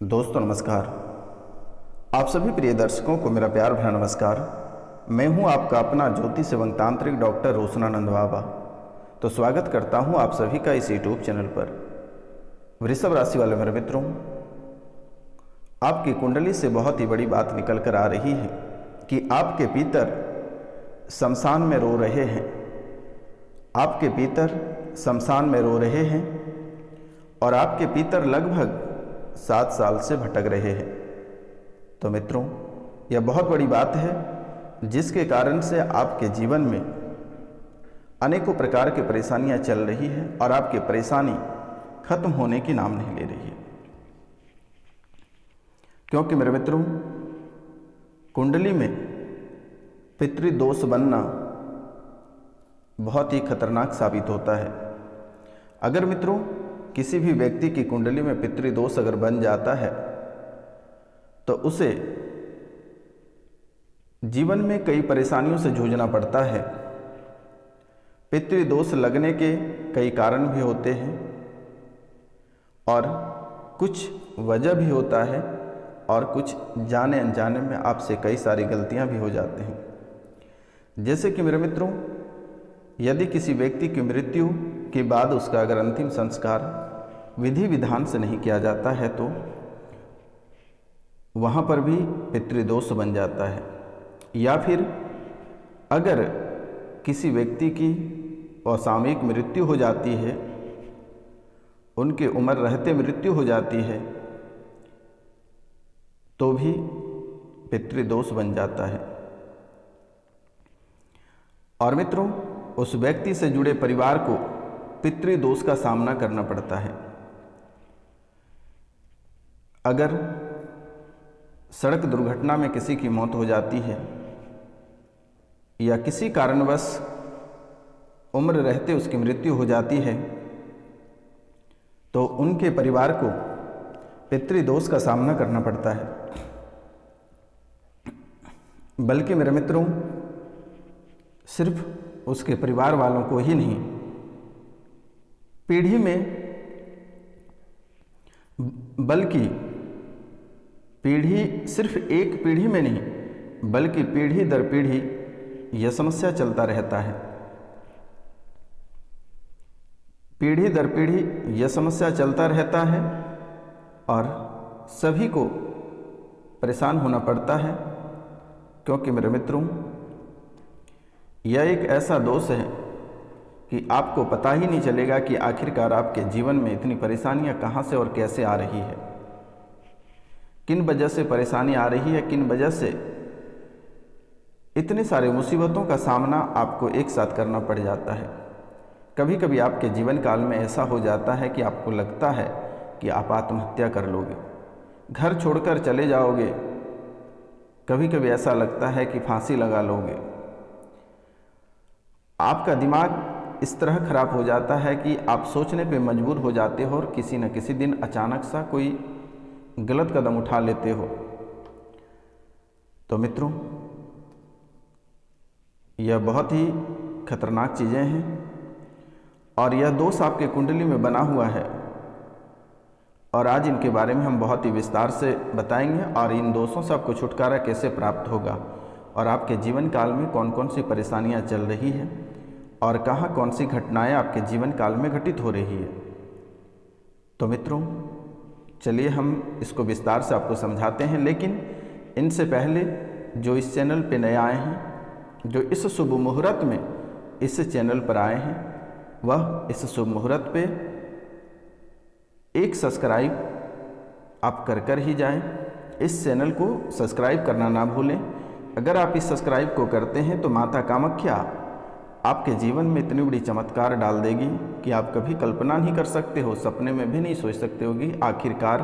दोस्तों नमस्कार। आप सभी प्रिय दर्शकों को मेरा प्यार भरा नमस्कार। मैं हूं आपका अपना ज्योतिष एवं तांत्रिक डॉक्टर रोशनानंद बाबा। तो स्वागत करता हूं आप सभी का इस यूट्यूब चैनल पर। वृषभ राशि वाले मेरे मित्रों, आपकी कुंडली से बहुत ही बड़ी बात निकल कर आ रही है कि आपके पितर शमशान में रो रहे हैं। आपके पितर शमशान में रो रहे हैं और आपके पितर लगभग 7 साल से भटक रहे हैं। तो मित्रों, यह बहुत बड़ी बात है जिसके कारण से आपके जीवन में अनेकों प्रकार की परेशानियां चल रही है और आपकी परेशानी खत्म होने की नाम नहीं ले रही है। क्योंकि मेरे मित्रों, कुंडली में पितृदोष बनना बहुत ही खतरनाक साबित होता है। अगर मित्रों किसी भी व्यक्ति की कुंडली में पितृदोष अगर बन जाता है तो उसे जीवन में कई परेशानियों से जूझना पड़ता है। पितृदोष लगने के कई कारण भी होते हैं और कुछ वजह भी होता है और कुछ जाने अनजाने में आपसे कई सारी गलतियां भी हो जाते हैं। जैसे कि मेरे मित्रों, यदि किसी व्यक्ति की मृत्यु के बाद उसका अगर अंतिम संस्कार विधि विधान से नहीं किया जाता है तो वहाँ पर भी पितृदोष बन जाता है। या फिर अगर किसी व्यक्ति की असामयिक मृत्यु हो जाती है, उनके उम्र रहते मृत्यु हो जाती है, तो भी पितृदोष बन जाता है। और मित्रों, उस व्यक्ति से जुड़े परिवार को पितृदोष का सामना करना पड़ता है। अगर सड़क दुर्घटना में किसी की मौत हो जाती है या किसी कारणवश उम्र रहते उसकी मृत्यु हो जाती है तो उनके परिवार को पितृदोष का सामना करना पड़ता है। बल्कि मेरे मित्रों, सिर्फ उसके परिवार वालों को ही नहीं, पीढ़ी में, बल्कि पीढ़ी सिर्फ एक पीढ़ी में नहीं बल्कि पीढ़ी दर पीढ़ी यह समस्या चलता रहता है। पीढ़ी दर पीढ़ी यह समस्या चलता रहता है और सभी को परेशान होना पड़ता है। क्योंकि मेरे मित्रों, यह एक ऐसा दोष है कि आपको पता ही नहीं चलेगा कि आखिरकार आपके जीवन में इतनी परेशानियां कहां से और कैसे आ रही है, किन वजह से परेशानी आ रही है, किन वजह से इतने सारे मुसीबतों का सामना आपको एक साथ करना पड़ जाता है। कभी कभी आपके जीवन काल में ऐसा हो जाता है कि आपको लगता है कि आप आत्महत्या कर लोगे, घर छोड़कर चले जाओगे। कभी कभी ऐसा लगता है कि फांसी लगा लोगे। आपका दिमाग इस तरह खराब हो जाता है कि आप सोचने पे मजबूर हो जाते हो और किसी न किसी दिन अचानक सा कोई गलत कदम उठा लेते हो। तो मित्रों, यह बहुत ही खतरनाक चीज़ें हैं और यह दोष आपके कुंडली में बना हुआ है और आज इनके बारे में हम बहुत ही विस्तार से बताएंगे और इन दोषों से आपको छुटकारा कैसे प्राप्त होगा और आपके जीवन काल में कौन कौन सी परेशानियां चल रही हैं और कहाँ कौन सी घटनाएं आपके जीवन काल में घटित हो रही है। तो मित्रों, चलिए हम इसको विस्तार से आपको समझाते हैं। लेकिन इनसे पहले जो इस चैनल पे नए आए हैं, जो इस शुभ मुहूर्त में इस चैनल पर आए हैं, वह इस शुभ मुहूर्त पे एक सब्सक्राइब आप कर ही जाएं। इस चैनल को सब्सक्राइब करना ना भूलें। अगर आप इस सब्सक्राइब को करते हैं तो माता कामाख्या आपके जीवन में इतनी बड़ी चमत्कार डाल देगी कि आप कभी कल्पना नहीं कर सकते हो, सपने में भी नहीं सोच सकते होगी आखिरकार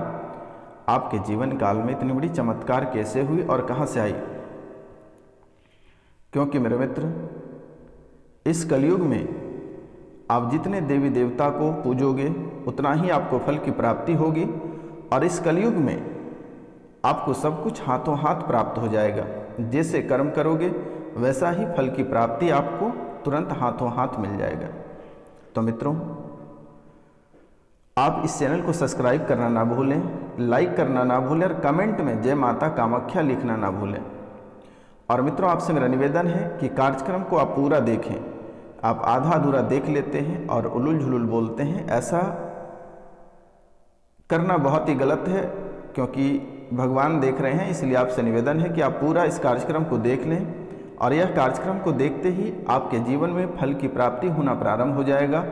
आपके जीवन काल में इतनी बड़ी चमत्कार कैसे हुई और कहाँ से आई। क्योंकि मेरे मित्र, इस कलयुग में आप जितने देवी देवता को पूजोगे उतना ही आपको फल की प्राप्ति होगी और इस कलयुग में आपको सब कुछ हाथों हाथ प्राप्त हो जाएगा। जैसे कर्म करोगे वैसा ही फल की प्राप्ति आपको तुरंत हाथों हाथ मिल जाएगा। तो मित्रों, आप इस चैनल को सब्सक्राइब करना ना भूलें लाइक करना ना भूलें और कमेंट में जय माता कामाख्या लिखना ना भूलें। और मित्रों, आपसे मेरा निवेदन है कि कार्यक्रम को आप पूरा देखें। आप आधा अधूरा देख लेते हैं और उलूल झुलूल बोलते हैं, ऐसा करना बहुत ही गलत है, क्योंकि भगवान देख रहे हैं। इसलिए आपसे निवेदन है कि आप पूरा इस कार्यक्रम को देख लें और यह कार्यक्रम को देखते ही आपके जीवन में फल की प्राप्ति होना प्रारंभ हो जाएगा,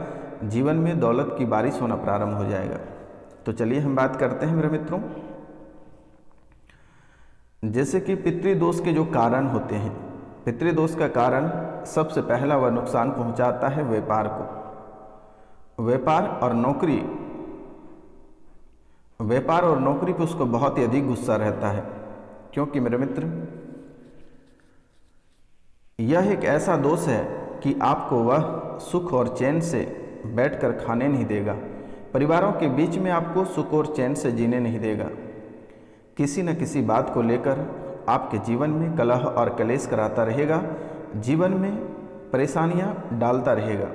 जीवन में दौलत की बारिश होना प्रारंभ हो जाएगा। तो चलिए हम बात करते हैं मेरे मित्रों। जैसे कि पितृदोष के जो कारण होते हैं, पितृदोष का कारण सबसे पहला वह नुकसान पहुंचाता है व्यापार को। व्यापार और नौकरी पे उसको बहुत ही अधिक गुस्सा रहता है, क्योंकि मेरे मित्र यह एक ऐसा दोष है कि आपको वह सुख और चैन से बैठकर खाने नहीं देगा, परिवारों के बीच में आपको सुख और चैन से जीने नहीं देगा। किसी न किसी बात को लेकर आपके जीवन में कलह और कलेश कराता रहेगा, जीवन में परेशानियां डालता रहेगा।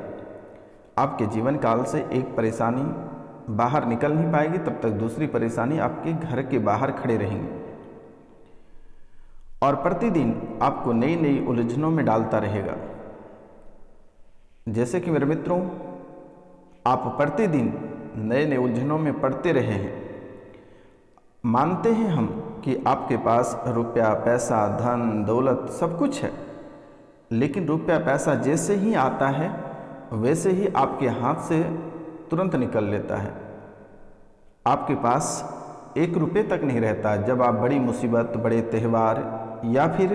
आपके जीवन काल से एक परेशानी बाहर निकल नहीं पाएगी, तब तक दूसरी परेशानी आपके घर के बाहर खड़े रहेंगे और प्रतिदिन आपको नई नई उलझनों में डालता रहेगा। जैसे कि मेरे मित्रों, आप प्रतिदिन नए नए उलझनों में पड़ते रहे हैं। मानते हैं हम कि आपके पास रुपया पैसा धन दौलत सब कुछ है, लेकिन रुपया पैसा जैसे ही आता है वैसे ही आपके हाथ से तुरंत निकल लेता है। आपके पास 1 रुपये तक नहीं रहता। जब आप बड़ी मुसीबत, बड़े त्यौहार या फिर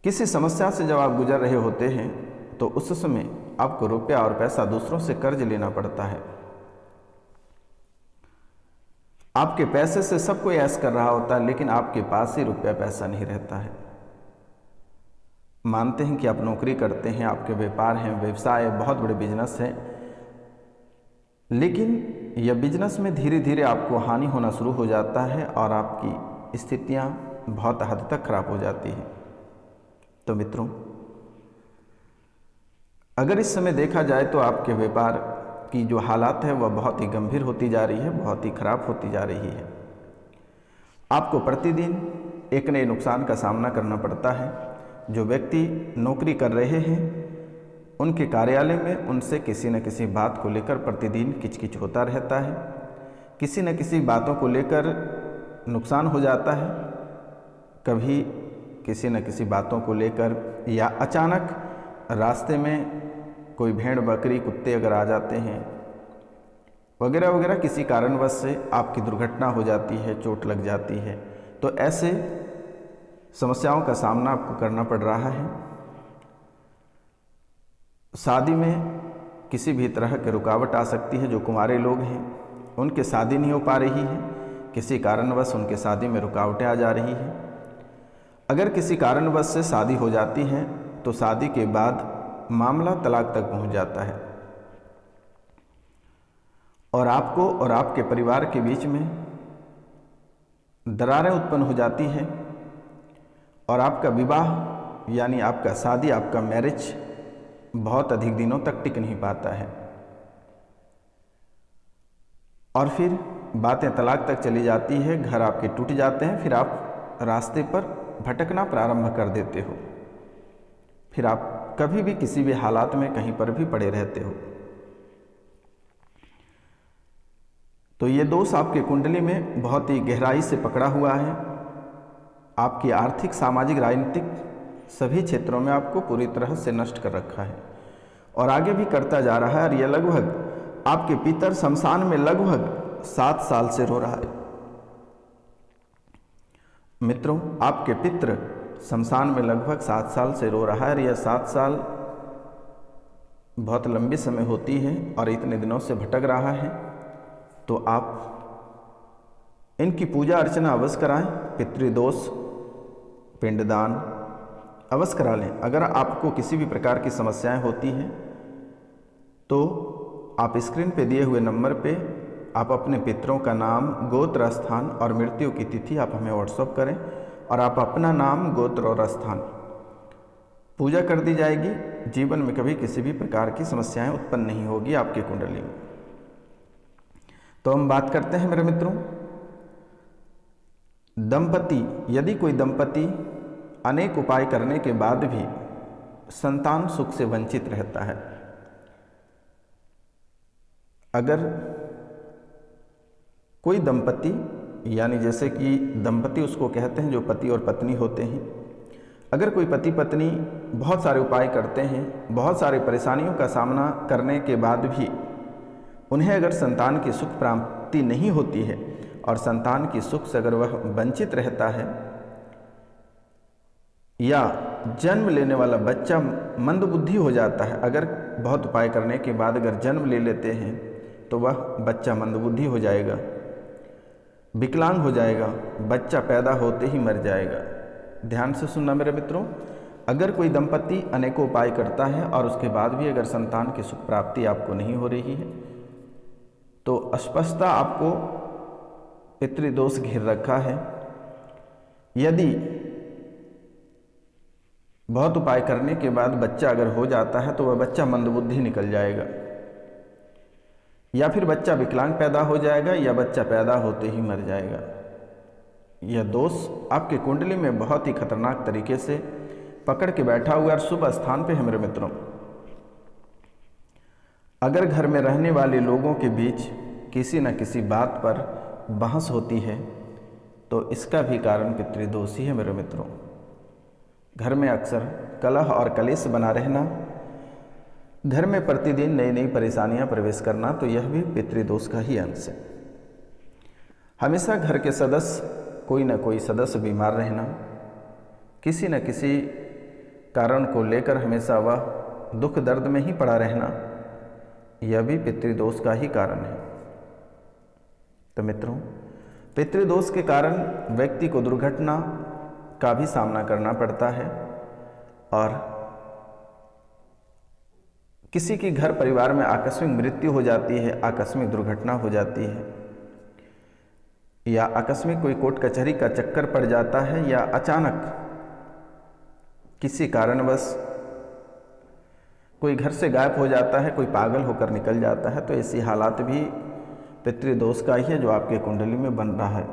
किसी समस्या से जब आप गुजर रहे होते हैं तो उस समय आपको रुपया और पैसा दूसरों से कर्ज लेना पड़ता है। आपके पैसे से सब कोई ऐश कर रहा होता है, लेकिन आपके पास ही रुपया पैसा नहीं रहता है। मानते हैं कि आप नौकरी करते हैं, आपके व्यापार हैं, व्यवसाय है, बहुत बड़े बिजनेस हैं, लेकिन यह बिजनेस में धीरे धीरे आपको हानि होना शुरू हो जाता है और आपकी स्थितियां बहुत हद तक खराब हो जाती हैं। तो मित्रों, अगर इस समय देखा जाए तो आपके व्यापार की जो हालात है वह बहुत ही गंभीर होती जा रही है, बहुत ही खराब होती जा रही है। आपको प्रतिदिन एक नए नुकसान का सामना करना पड़ता है। जो व्यक्ति नौकरी कर रहे हैं उनके कार्यालय में उनसे किसी न किसी बात को लेकर प्रतिदिन किचकिच होता रहता है, किसी न किसी बातों को लेकर नुकसान हो जाता है। कभी किसी न किसी बातों को लेकर या अचानक रास्ते में कोई भेड़ बकरी कुत्ते अगर आ जाते हैं वगैरह वगैरह, किसी कारणवश से आपकी दुर्घटना हो जाती है, चोट लग जाती है, तो ऐसे समस्याओं का सामना आपको करना पड़ रहा है। शादी में किसी भी तरह की रुकावट आ सकती है। जो कुंवारे लोग हैं उनके शादी नहीं हो पा रही है, किसी कारणवश उनके शादी में रुकावटें आ जा रही है। अगर किसी कारणवश से शादी हो जाती है तो शादी के बाद मामला तलाक तक पहुंच जाता है और आपको और आपके परिवार के बीच में दरारें उत्पन्न हो जाती है और आपका विवाह यानी आपका शादी, आपका मैरिज बहुत अधिक दिनों तक टिक नहीं पाता है और फिर बातें तलाक तक चली जाती है, घर आपके टूट जाते हैं, फिर आप रास्ते पर भटकना प्रारंभ कर देते हो, फिर आप कभी भी किसी भी हालात में कहीं पर भी पड़े रहते हो। तो ये दोष आपके कुंडली में बहुत ही गहराई से पकड़ा हुआ है। आपकी आर्थिक, सामाजिक, राजनीतिक सभी क्षेत्रों में आपको पूरी तरह से नष्ट कर रखा है और आगे भी करता जा रहा है। और यह लगभग आपके पितर शमशान में लगभग 7 साल से रो रहा है। मित्रों, आपके पितर शमशान में लगभग 7 साल से रो रहा है और यह 7 साल बहुत लंबी समय होती है और इतने दिनों से भटक रहा है। तो आप इनकी पूजा अर्चना अवश्य कराएं, पितृदोष पिंडदान अवश्य करा लें। अगर आपको किसी भी प्रकार की समस्याएं होती हैं तो आप स्क्रीन पे दिए हुए नंबर पे आप अपने पितरों का नाम, गोत्र, स्थान और मृत्यु की तिथि आप हमें व्हाट्सअप करें और आप अपना नाम, गोत्र और स्थान पूजा कर दी जाएगी। जीवन में कभी किसी भी प्रकार की समस्याएं उत्पन्न नहीं होगी आपके कुंडली में। तो हम बात करते हैं मेरे मित्रों, दंपति, यदि कोई दंपति अनेक उपाय करने के बाद भी संतान सुख से वंचित रहता है, अगर कोई दंपति, यानी जैसे कि दंपति उसको कहते हैं जो पति और पत्नी होते हैं, अगर कोई पति पत्नी बहुत सारे उपाय करते हैं, बहुत सारी परेशानियों का सामना करने के बाद भी उन्हें अगर संतान की सुख प्राप्ति नहीं होती है और संतान की सुख से अगर वह वंचित रहता है, या जन्म लेने वाला बच्चा मंदबुद्धि हो जाता है, अगर बहुत उपाय करने के बाद अगर जन्म ले लेते हैं तो वह बच्चा मंदबुद्धि हो जाएगा, विकलांग हो जाएगा, बच्चा पैदा होते ही मर जाएगा। ध्यान से सुनना मेरे मित्रों, अगर कोई दंपति अनेकों उपाय करता है और उसके बाद भी अगर संतान की सुख प्राप्ति आपको नहीं हो रही है तो स्पष्टता आपको पितृदोष घेर रखा है। यदि बहुत उपाय करने के बाद बच्चा अगर हो जाता है तो वह बच्चा मंदबुद्धि निकल जाएगा, या फिर बच्चा विकलांग पैदा हो जाएगा, या बच्चा पैदा होते ही मर जाएगा। यह दोष आपके कुंडली में बहुत ही खतरनाक तरीके से पकड़ के बैठा हुआ और शुभ स्थान पे है मेरे मित्रों। अगर घर में रहने वाले लोगों के बीच किसी न किसी बात पर बहस होती है तो इसका भी कारण पितृदोष ही है मेरे मित्रों। घर में अक्सर कलह और कलेश बना रहना, घर में प्रतिदिन नई नई परेशानियां प्रवेश करना, तो यह भी पितृदोष का ही अंश है। हमेशा घर के सदस्य, कोई न कोई सदस्य बीमार रहना, किसी न किसी कारण को लेकर हमेशा वह दुख दर्द में ही पड़ा रहना, यह भी पितृदोष का ही कारण है। तो मित्रों, पितृदोष के कारण व्यक्ति को दुर्घटना का भी सामना करना पड़ता है, और किसी की घर परिवार में आकस्मिक मृत्यु हो जाती है, आकस्मिक दुर्घटना हो जाती है, या आकस्मिक कोई कोर्ट कचहरी का चक्कर पड़ जाता है, या अचानक किसी कारणवश कोई घर से गायब हो जाता है, कोई पागल होकर निकल जाता है, तो ऐसी हालात भी पितृदोष का ही है जो आपके कुंडली में बन रहा है।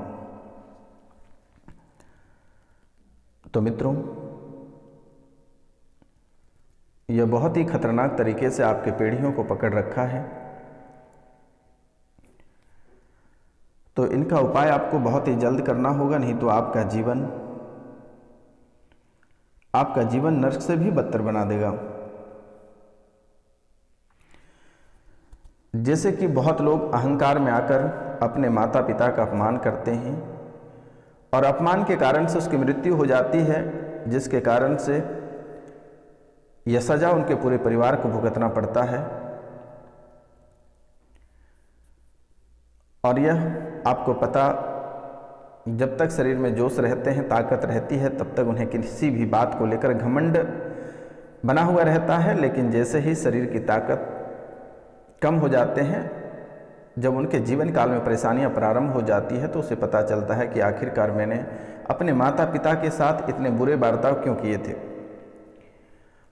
तो मित्रों, यह बहुत ही खतरनाक तरीके से आपके पीढ़ियों को पकड़ रखा है, तो इनका उपाय आपको बहुत ही जल्द करना होगा, नहीं तो आपका जीवन नर्क से भी बदतर बना देगा। जैसे कि बहुत लोग अहंकार में आकर अपने माता पिता का अपमान करते हैं और अपमान के कारण से उसकी मृत्यु हो जाती है, जिसके कारण से यह सजा उनके पूरे परिवार को भुगतना पड़ता है। और यह आपको पता, जब तक शरीर में जोश रहते हैं, ताकत रहती है, तब तक उन्हें किसी भी बात को लेकर घमंड बना हुआ रहता है, लेकिन जैसे ही शरीर की ताकत कम हो जाते हैं, जब उनके जीवन काल में परेशानियां प्रारंभ हो जाती है, तो उसे पता चलता है कि आखिरकार मैंने अपने माता पिता के साथ इतने बुरे बर्ताव क्यों किए थे।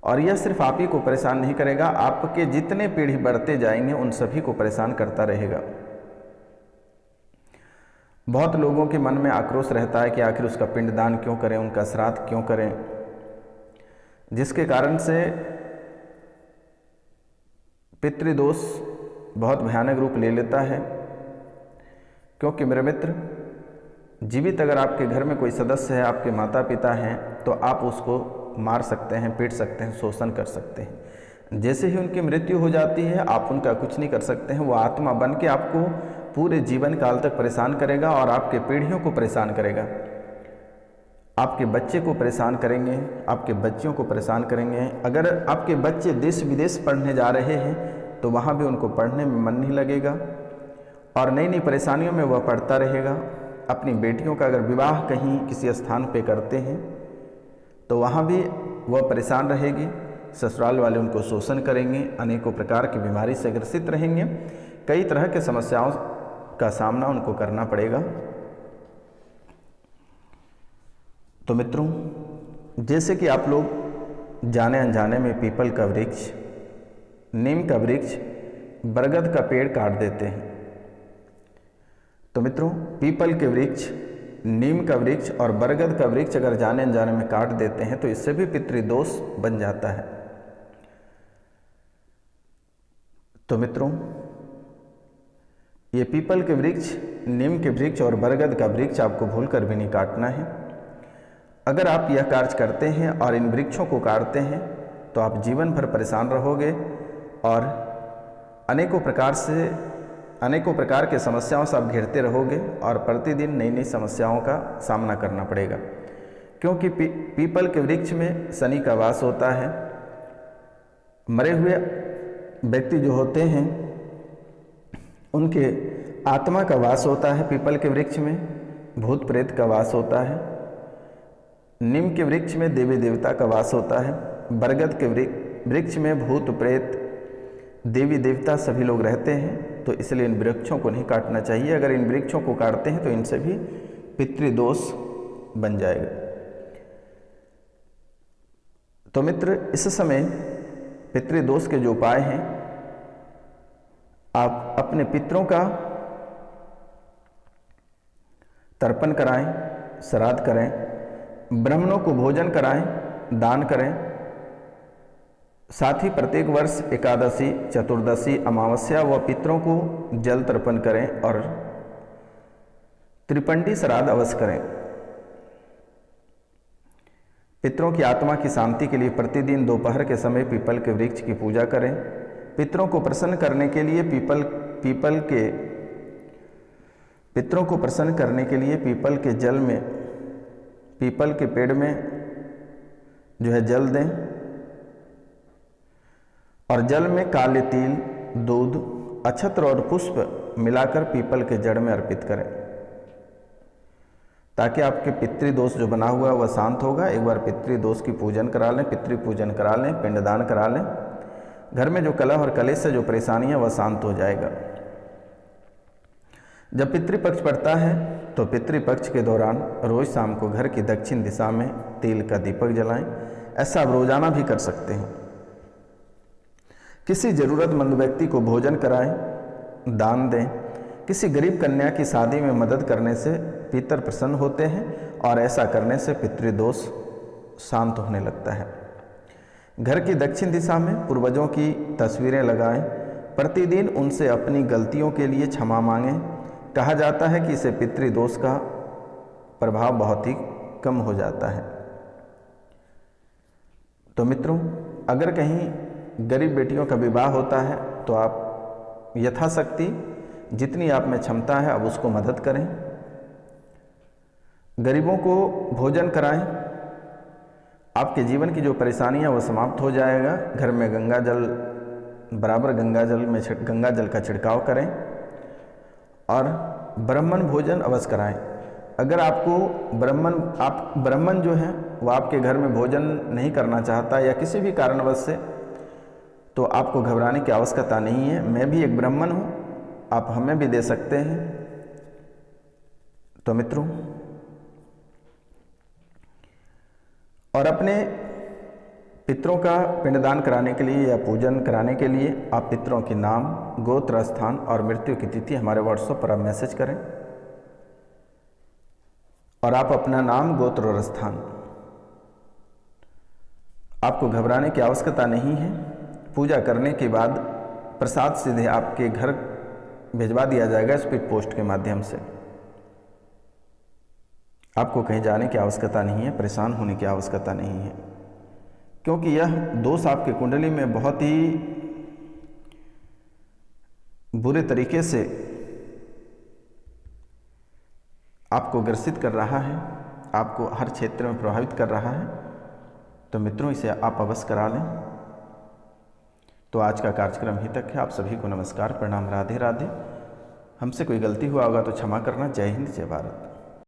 और यह सिर्फ आप ही को परेशान नहीं करेगा, आपके जितने पीढ़ी बढ़ते जाएंगे उन सभी को परेशान करता रहेगा। बहुत लोगों के मन में आक्रोश रहता है कि आखिर उसका पिंडदान क्यों करें, उनका श्राद्ध क्यों करें, जिसके कारण से पितृदोष बहुत भयानक रूप ले लेता है। क्योंकि मेरे मित्र, जीवित अगर आपके घर में कोई सदस्य है, आपके माता पिता हैं, तो आप उसको मार सकते हैं, पीट सकते हैं, शोषण कर सकते हैं। जैसे ही उनकी मृत्यु हो जाती है, आप उनका कुछ नहीं कर सकते हैं। वो आत्मा बन के आपको पूरे जीवन काल तक परेशान करेगा और आपके पीढ़ियों को परेशान करेगा। आपके बच्चे को परेशान करेंगे, आपके बच्चियों को परेशान करेंगे। अगर आपके बच्चे देश विदेश पढ़ने जा रहे हैं तो वहाँ भी उनको पढ़ने में मन नहीं लगेगा और नई नई परेशानियों में वह पढ़ता रहेगा। अपनी बेटियों का अगर विवाह कहीं किसी स्थान पे करते हैं तो वहाँ भी वह परेशान रहेगी। ससुराल वाले उनको शोषण करेंगे, अनेकों प्रकार की बीमारी से ग्रसित रहेंगे, कई तरह के समस्याओं का सामना उनको करना पड़ेगा। तो मित्रों, जैसे कि आप लोग जाने अनजाने में पीपल का वृक्ष, नीम का वृक्ष, बरगद का पेड़ काट देते हैं, तो मित्रों, पीपल के वृक्ष, नीम का वृक्ष और बरगद का वृक्ष अगर जाने अनजाने में काट देते हैं तो इससे भी पितृदोष बन जाता है। तो मित्रों, ये पीपल के वृक्ष, नीम के वृक्ष और बरगद का वृक्ष आपको भूलकर भी नहीं काटना है। अगर आप यह कार्य करते हैं और इन वृक्षों को काटते हैं तो आप जीवन भर परेशान रहोगे और अनेकों प्रकार के समस्याओं से आप घिरते रहोगे और प्रतिदिन नई नई समस्याओं का सामना करना पड़ेगा, क्योंकि पीपल के वृक्ष में शनि का वास होता है। मरे हुए व्यक्ति जो होते हैं उनके आत्मा का वास होता है पीपल के वृक्ष में, भूत प्रेत का वास होता है। नीम के वृक्ष में देवी देवता का वास होता है। बरगद के वृक्ष में भूत प्रेत, देवी देवता सभी लोग रहते हैं। तो इसलिए इन वृक्षों को नहीं काटना चाहिए। अगर इन वृक्षों को काटते हैं तो इनसे भी पितृदोष बन जाएगा। तो मित्र, इस समय पितृदोष के जो उपाय हैं, आप अपने पितरों का तर्पण कराएं, श्राद्ध करें, ब्राह्मणों को भोजन कराएं, दान करें। साथ ही प्रत्येक वर्ष एकादशी, चतुर्दशी, अमावस्या व पितरों को जल तर्पण करें और त्रिपंडी श्राद्ध अवश्य करें। पितरों की आत्मा की शांति के लिए प्रतिदिन दोपहर के समय पीपल के वृक्ष की पूजा करें। पितरों को प्रसन्न करने के लिए पीपल के जल में, पीपल के पेड़ में जो है जल दें और जल में काले तिल, दूध, अक्षत्र और पुष्प मिलाकर पीपल के जड़ में अर्पित करें, ताकि आपके पितृदोष जो बना हुआ है वह शांत होगा। एक बार पितृदोष की पूजन करा लें, पितृपूजन करा लें, पिंडदान करा लें, घर में जो कलह और कलेश से जो परेशानी है वह शांत हो जाएगा। जब पितृपक्ष पड़ता है तो पितृपक्ष के दौरान रोज शाम को घर की दक्षिण दिशा में तिल का दीपक जलाएं। ऐसा आप रोजाना भी कर सकते हैं। किसी जरूरतमंद व्यक्ति को भोजन कराएं, दान दें। किसी गरीब कन्या की शादी में मदद करने से पितर प्रसन्न होते हैं और ऐसा करने से पितृदोष शांत होने लगता है। घर की दक्षिण दिशा में पूर्वजों की तस्वीरें लगाएं। प्रतिदिन उनसे अपनी गलतियों के लिए क्षमा मांगें। कहा जाता है कि इससे पितृदोष का प्रभाव बहुत ही कम हो जाता है। तो मित्रों, अगर कहीं गरीब बेटियों का विवाह होता है तो आप यथाशक्ति जितनी आप में क्षमता है अब उसको मदद करें। गरीबों को भोजन कराएं। आपके जीवन की जो परेशानियां वो समाप्त हो जाएगा। घर में गंगा जल का छिड़काव करें और ब्राह्मण भोजन अवश्य कराएं। अगर आपको ब्राह्मण जो है वो आपके घर में भोजन नहीं करना चाहता या किसी भी कारणवश से, तो आपको घबराने की आवश्यकता नहीं है। मैं भी एक ब्राह्मण हूँ, आप हमें भी दे सकते हैं। तो मित्रों, और अपने पितरों का पिंडदान कराने के लिए या पूजन कराने के लिए आप पितरों के नाम, गोत्र, स्थान और मृत्यु की तिथि हमारे व्हाट्सएप पर आप मैसेज करें और आप अपना नाम, गोत्र और स्थान, आपको घबराने की आवश्यकता नहीं है। पूजा करने के बाद प्रसाद सीधे आपके घर भिजवा दिया जाएगा स्पीड पोस्ट के माध्यम से। आपको कहीं जाने की आवश्यकता नहीं है, परेशान होने की आवश्यकता नहीं है, क्योंकि यह दोष आपके कुंडली में बहुत ही बुरे तरीके से आपको ग्रसित कर रहा है, आपको हर क्षेत्र में प्रभावित कर रहा है। तो मित्रों, इसे आप अवश्य करा लें। तो आज का कार्यक्रम ही तक है। आप सभी को नमस्कार, प्रणाम, राधे राधे। हमसे कोई गलती हुआ होगा तो क्षमा करना। जय हिंद, जय भारत।